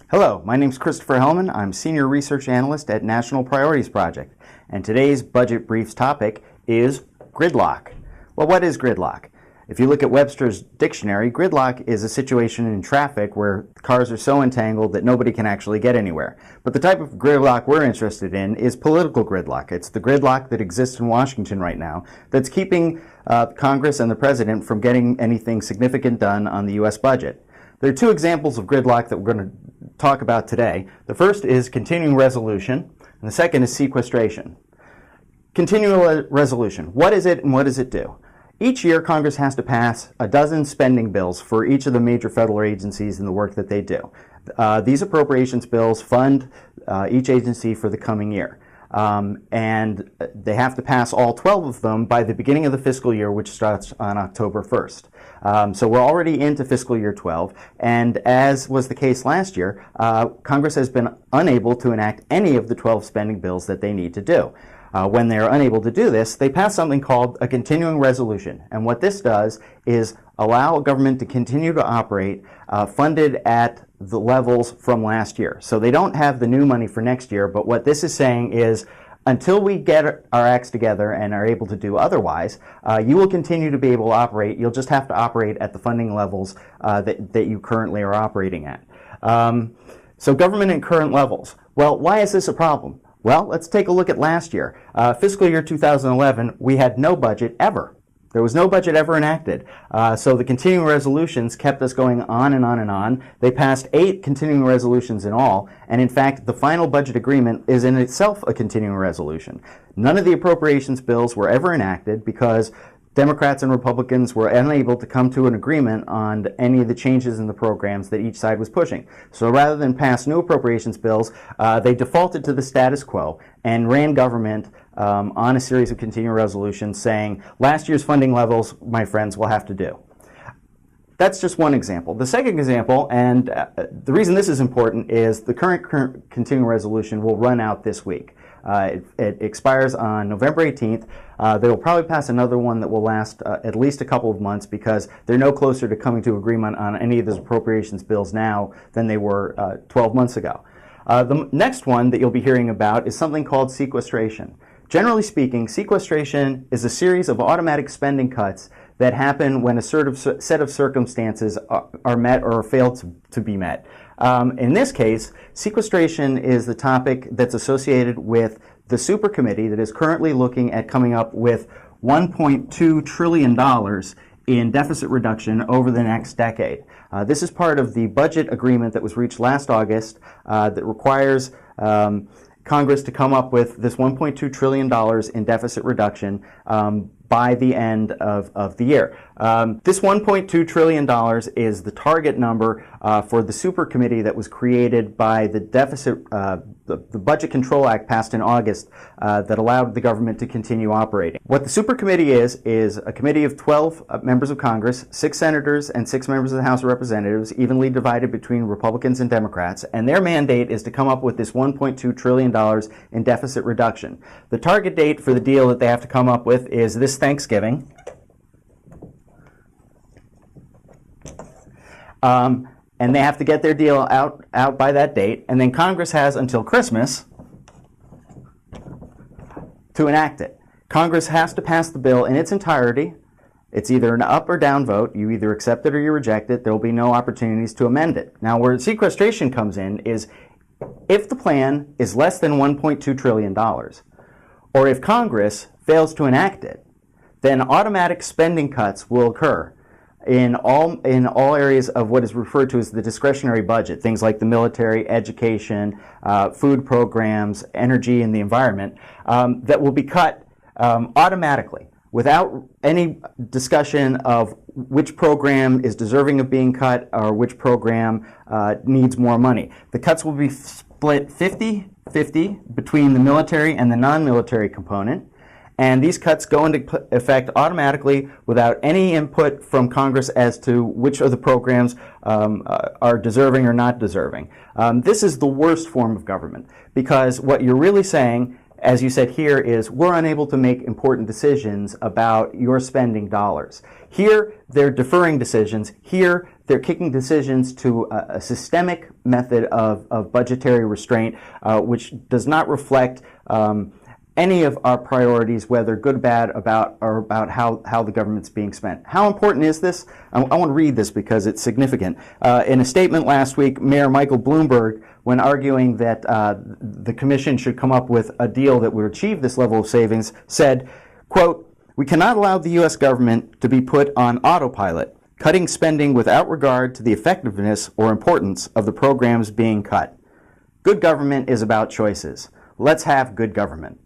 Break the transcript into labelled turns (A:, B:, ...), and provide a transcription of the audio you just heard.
A: Hello, my name is Christopher Hellman. I'm Senior Research Analyst at National Priorities Project, and today's Budget Briefs topic is gridlock. Well, what is gridlock? If you look at Webster's dictionary, gridlock is a situation in traffic where cars are so entangled that nobody can actually get anywhere. But the type of gridlock we're interested in is political gridlock. It's the gridlock that exists in Washington right now that's keeping Congress and the President from getting anything significant done on the U.S. budget. There are two examples of gridlock that we're going to talk about today. The first is continuing resolution, and the second is sequestration. Continuing resolution, what is it and what does it do? Each year, Congress has to pass a dozen spending bills for each of the major federal agencies and the work that they do. These appropriations bills fund each agency for the coming year. And they have to pass all 12 of them by the beginning of the fiscal year, which starts on October 1st. So we're already into fiscal year 12, and as was the case last year, Congress has been unable to enact any of the 12 spending bills that they need to do. When they are unable to do this, they pass something called a continuing resolution. And what this does is allow government to continue to operate funded at the levels from last year. So they don't have the new money for next year, but what this is saying is until we get our acts together and are able to do otherwise, you will continue to be able to operate. You'll just have to operate at the funding levels that you currently are operating at. So government at current levels. Well, why is this a problem? Well, let's take a look at last year. Fiscal year 2011, we had no budget ever. There was no budget ever enacted. So the continuing resolutions kept us going on and on and on. They passed 8 continuing resolutions in all, and in fact, the final budget agreement is in itself a continuing resolution. None of the appropriations bills were ever enacted because Democrats and Republicans were unable to come to an agreement on any of the changes in the programs that each side was pushing. So rather than pass new appropriations bills, they defaulted to the status quo and ran government on a series of continuing resolutions saying, last year's funding levels, my friends, will have to do. That's just one example. The second example, and the reason this is important, is the current continuing resolution will run out this week. It expires on November 18th. They will probably pass another one that will last at least a couple of months because they're no closer to coming to agreement on any of those appropriations bills now than they were 12 months ago. The next one that you'll be hearing about is something called sequestration. Generally speaking, sequestration is a series of automatic spending cuts that happen when a set of circumstances are met or fail to be met. In this case, sequestration is the topic that's associated with the super committee that is currently looking at coming up with $1.2 trillion in deficit reduction over the next decade. This is part of the budget agreement that was reached last August that requires Congress to come up with this $1.2 trillion in deficit reduction by the end of the year. This $1.2 trillion is the target number for the super committee that was created by the the Budget Control Act passed in August that allowed the government to continue operating. What the super committee is a committee of 12 members of Congress, 6 senators and 6 members of the House of Representatives, evenly divided between Republicans and Democrats, and their mandate is to come up with this $1.2 trillion in deficit reduction. The target date for the deal that they have to come up with is this Thanksgiving. And they have to get their deal out by that date, and then Congress has until Christmas to enact it. Congress has to pass the bill in its entirety. It's either an up or down vote. You either accept it or you reject it. There will be no opportunities to amend it. Now, where sequestration comes in is if the plan is less than $1.2 trillion, or if Congress fails to enact it, then automatic spending cuts will occur in all areas of what is referred to as the discretionary budget, things like the military, education, food programs, energy, and the environment, that will be cut automatically without any discussion of which program is deserving of being cut or which program needs more money. The cuts will be split 50-50 between the military and the non-military component. And these cuts go into effect automatically without any input from Congress as to which of the programs are deserving or not deserving. This is the worst form of government because what you're really saying as you said here, is we're unable to make important decisions about your spending dollars. Here, they're deferring decisions. Here, they're kicking decisions to a systemic method of budgetary restraint, which does not reflect any of our priorities, whether good or bad, about how the government's being spent. How important is this? I want to read this because it's significant. In a statement last week, Mayor Michael Bloomberg, when arguing that the commission should come up with a deal that would achieve this level of savings, said, quote, "We cannot allow the U.S. government to be put on autopilot, cutting spending without regard to the effectiveness or importance of the programs being cut. Good government is about choices. Let's have good government."